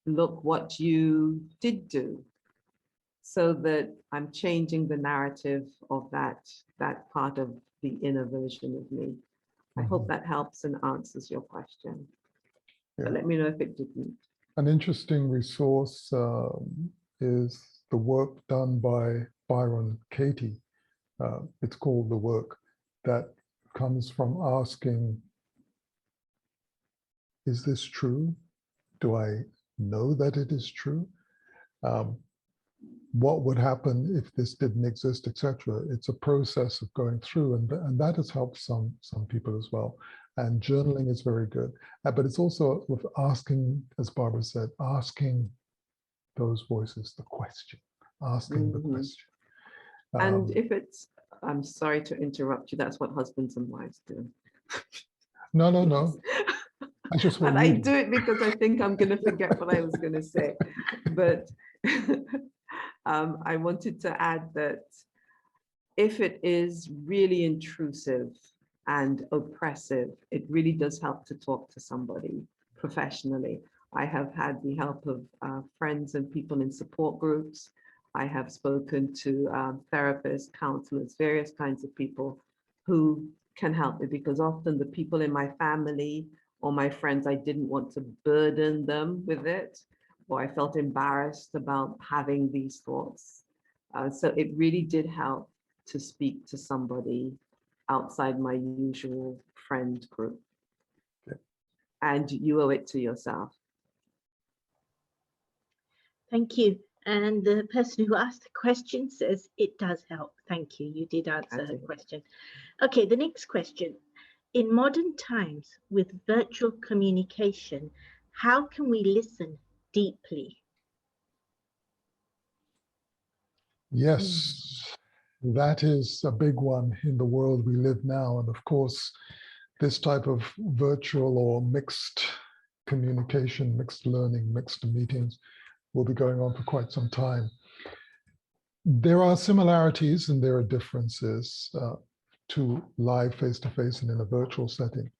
Look what you did do. So that I'm changing the narrative of that part of the inner version of me. I hope that helps and answers your question. Yeah. But let me know if it didn't. An interesting resource is the work done by Byron Katie. It's called The Work, that comes from asking, is this true? Do I know that it is true? What would happen if this didn't exist, etc. It's a process of going through, and that has helped some people as well. And journaling is very good, but it's also with asking, as Barbara said, asking those voices the question, asking the question. And if it's, I'm sorry to interrupt you, that's what husbands and wives do. No. And I do it because I think I'm going to forget what I was going to say. But I wanted to add that if it is really intrusive and oppressive, it really does help to talk to somebody professionally. I have had the help of friends and people in support groups. I have spoken to therapists, counselors, various kinds of people who can help me, because often the people in my family or my friends, I didn't want to burden them with it, or I felt embarrassed about having these thoughts. So it really did help to speak to somebody outside my usual friend group. Okay. And you owe it to yourself. Thank you. And the person who asked the question says it does help. Thank you. You did answer her question. Okay, the next question. In modern times with virtual communication, how can we listen deeply? Yes, that is a big one in the world we live now. And of course, this type of virtual or mixed communication, mixed learning, mixed meetings will be going on for quite some time. There are similarities and there are differences to live face-to-face and in a virtual setting.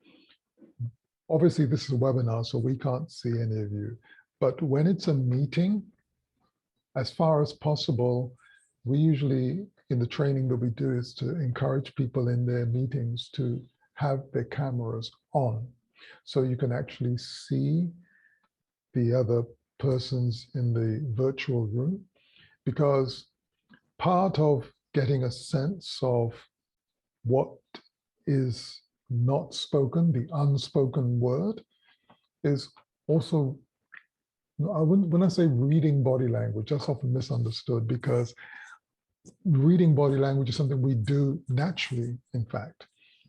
Obviously, this is a webinar, so we can't see any of you. But when it's a meeting, as far as possible, we usually, in the training that we do, is to encourage people in their meetings to have their cameras on, so you can actually see the other persons in the virtual room, because part of getting a sense of what is not spoken, the unspoken word, is also, when I say reading body language, that's often misunderstood, because reading body language is something we do naturally. In fact,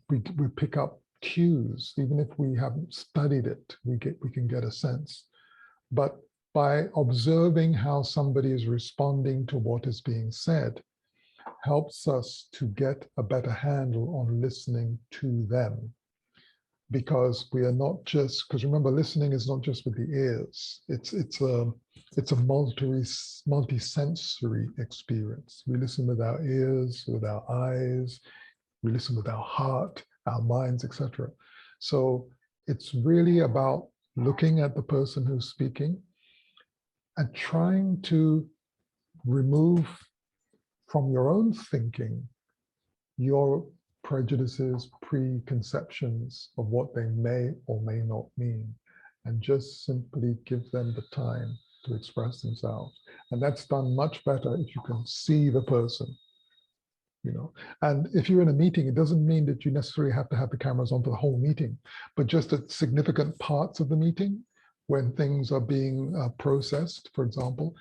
we pick up cues, even if we haven't studied it, we can get a sense. But by observing how somebody is responding to what is being said, helps us to get a better handle on listening to them. because we are not just, because remember, listening is not just with the ears. It's a multi-sensory experience. We listen with our ears, with our eyes, we listen with our heart, our minds, etc. So it's really about looking at the person who's speaking and trying to remove from your own thinking your prejudices, preconceptions of what they may or may not mean, and just simply give them the time to express themselves. And that's done much better if you can see the person, you know. And if you're in a meeting, it doesn't mean that you necessarily have to have the cameras on for the whole meeting, but just at significant parts of the meeting when things are being processed, for example,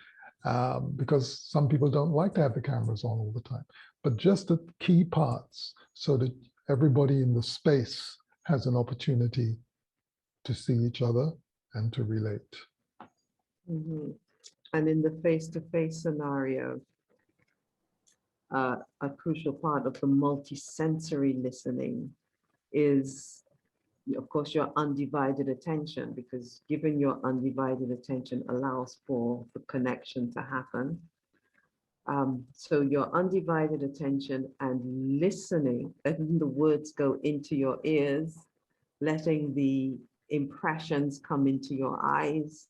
because some people don't like to have the cameras on all the time, but just at key parts so that everybody in the space has an opportunity to see each other and to relate. Mhm. And in the face-to-face scenario, a crucial part of the multi-sensory listening is, of course, your undivided attention, because giving your undivided attention allows for the connection to happen. So your undivided attention and listening, letting the words go into your ears, letting the impressions come into your eyes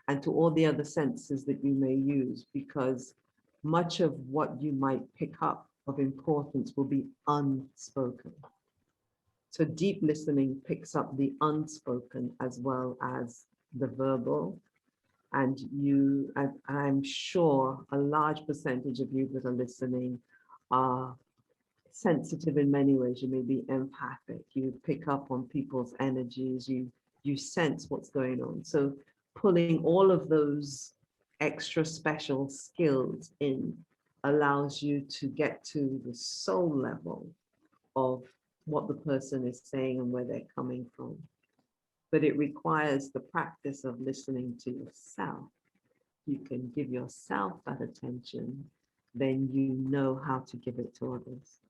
and to all the other senses that you may use, because much of what you might pick up of importance will be unspoken. So deep listening picks up the unspoken as well as the verbal. And I'm sure a large percentage of you that are listening are sensitive in many ways. You may be empathic. You pick up on people's energies. You sense what's going on. So pulling all of those extra special skills in allows you to get to the soul level of what the person is saying and where they're coming from. But it requires the practice of listening to yourself. You can give yourself that attention, then you know how to give it to others.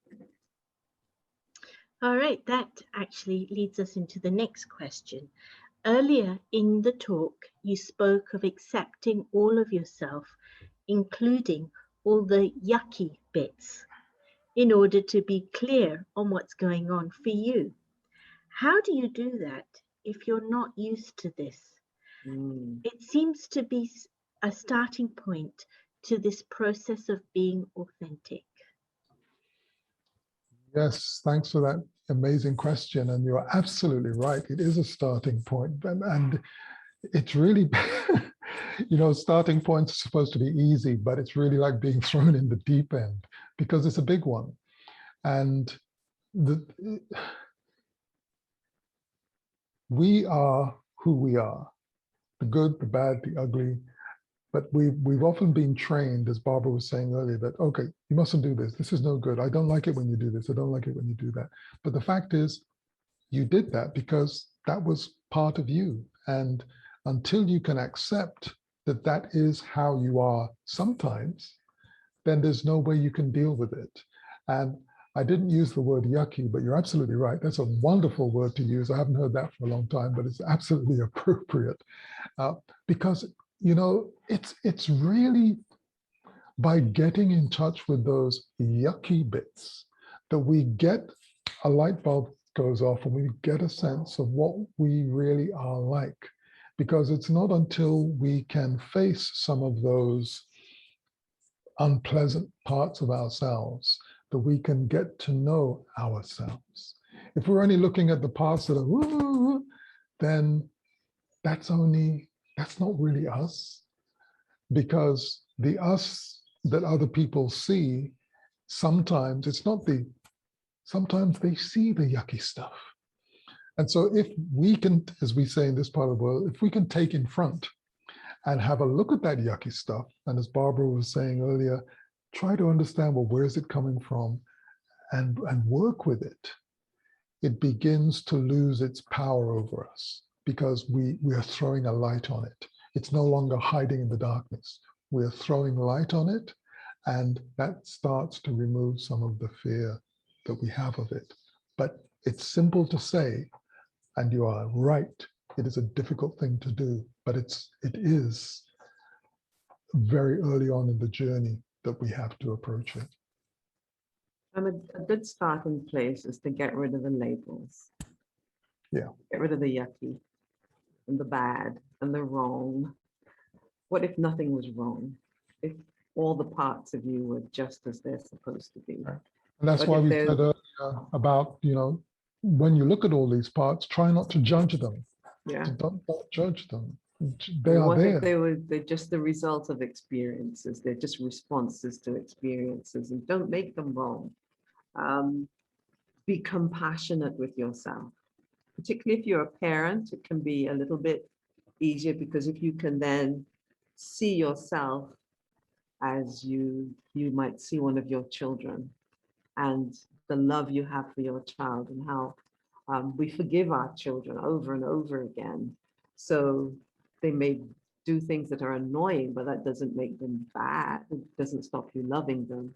All right, that actually leads us into the next question. Earlier in the talk, you spoke of accepting all of yourself, including all the yucky bits, in order to be clear on what's going on for you. How do you do that if you're not used to this? It seems to be a starting point to this process of being authentic. Yes, thanks for that amazing question. And you're absolutely right. It is a starting point. And it's really, you know, starting points are supposed to be easy, but it's really like being thrown in the deep end because it's a big one. And we are who we are, the good, the bad, the ugly. But we've often been trained, as Barbara was saying earlier, that, okay, you mustn't do this. This is no good. I don't like it when you do this. I don't like it when you do that. But the fact is, you did that because that was part of you. And until you can accept that that is how you are sometimes, then there's no way you can deal with it. And I didn't use the word yucky, but you're absolutely right. That's a wonderful word to use. I haven't heard that for a long time, but it's absolutely appropriate because, you know, it's really by getting in touch with those yucky bits that we get a light bulb goes off and we get a sense of what we really are like. Because it's not until we can face some of those unpleasant parts of ourselves that we can get to know ourselves. If we're only looking at the parts that are woo, then that's not really us, because the us that other people see, sometimes they see the yucky stuff. And so if we can, as we say in this part of the world, if we can take in front and have a look at that yucky stuff, and as Barbara was saying earlier, try to understand, well, where is it coming from, and work with it, it begins to lose its power over us because we are throwing a light on it. It's no longer hiding in the darkness. We're throwing light on it, and that starts to remove some of the fear that we have of it. But it's simple to say, And you are right. It is a difficult thing to do, but it is very early on in the journey that we have to approach it. And a good starting place is to get rid of the labels. Yeah. Get rid of the yucky and the bad and the wrong. What if nothing was wrong? If all the parts of you were just as they're supposed to be? Right. And that's But why if we there's- said earlier about, when you look at all these parts, try not to judge them. Yeah. Don't judge them. They are What there. if they're just the result of experiences? They're just responses to experiences, and don't make them wrong. Be compassionate with yourself. Particularly if you're a parent, it can be a little bit easier, because if you can then see yourself as you might see one of your children, and the love you have for your child, and how we forgive our children over and over again. So they may do things that are annoying, but that doesn't make them bad. It doesn't stop you loving them.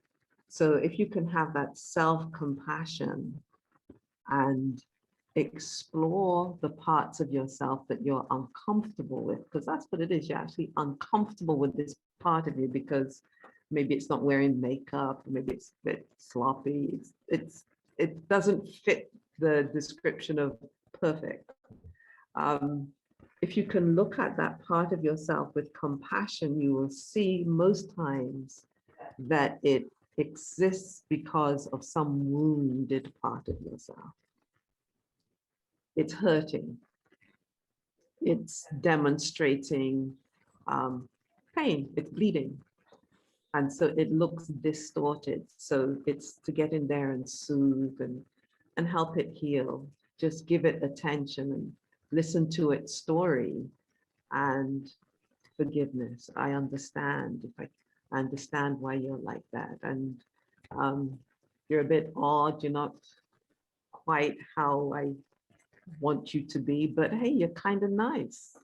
So if you can have that self-compassion and explore the parts of yourself that you're uncomfortable with, because that's what it is. You're actually uncomfortable with this part of you because maybe it's not wearing makeup, maybe it's a bit sloppy. It doesn't fit the description of perfect. If you can look at that part of yourself with compassion, you will see most times that it exists because of some wounded part of yourself. It's hurting. It's demonstrating pain. It's bleeding. And so it looks distorted. So it's to get in there and soothe and help it heal. Just give it attention and listen to its story and forgiveness. I understand. If I understand why you're like that. And you're a bit odd. You're not quite how I want you to be, but hey, you're kind of nice.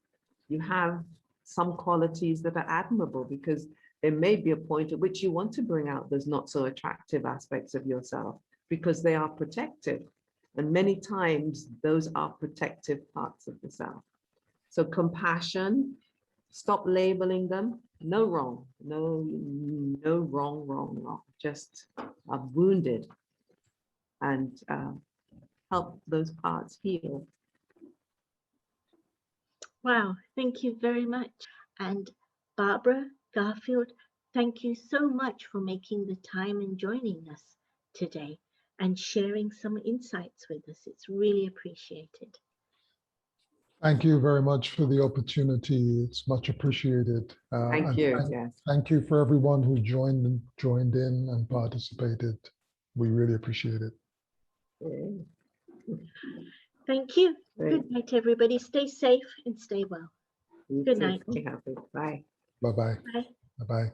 You have some qualities that are admirable, because there may be a point at which you want to bring out those not so attractive aspects of yourself, because they are protective. And many times those are protective parts of the self. So compassion, stop labeling them. No wrong, no wrong. Just wounded, and help those parts heal. Wow, thank you very much. And Barbara, Garfield, thank you so much for making the time and joining us today and sharing some insights with us. It's really appreciated. Thank you very much for the opportunity. It's much appreciated. Thank you. Yes. Thank you for everyone who joined in and participated. We really appreciate it. Thank you. Great. Good night, everybody. Stay safe and stay well. You Good too. night. Stay happy. Bye. Bye-bye. Bye. Bye-bye.